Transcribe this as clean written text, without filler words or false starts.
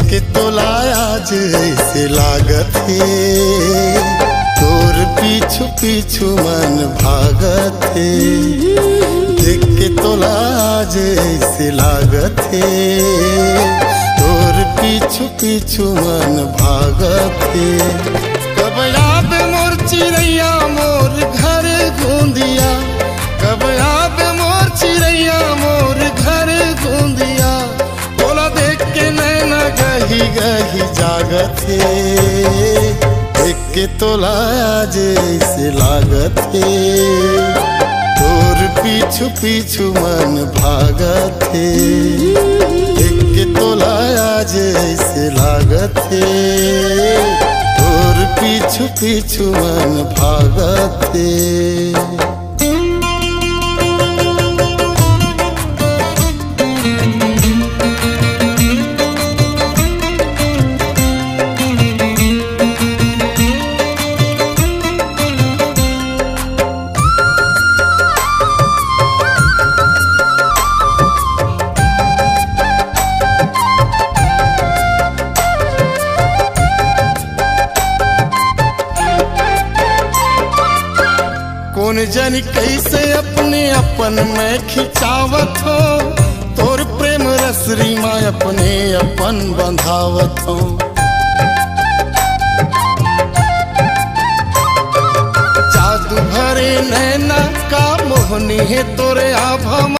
के तोलाया जैसे लागत है, तोर पीछू पीछू मन भागत है। देख के तोलाया जैसे लागत है, तोर पीछू पीछू मन भागत है। कब याद मोर चिड़ैया मोर घर गूंदिया, कब याद मोर चिड़ैया मोर घर गूंदिया। तोला देख के नैना गही गही जागत है, देख के तोलाया जैसे लागत है, तोर पीछू पीछू मन भागत है। देख के तोलाया जैसे लागत है, तोर पीछू पीछू मन भागत है। कौन जानी कैसे अपने अपन में खिंचावत हो, तोर प्रेम रसरी माँ अपने अपन बंधावत हो। जादू भरे नैना का मोहनी है तोरे आभा।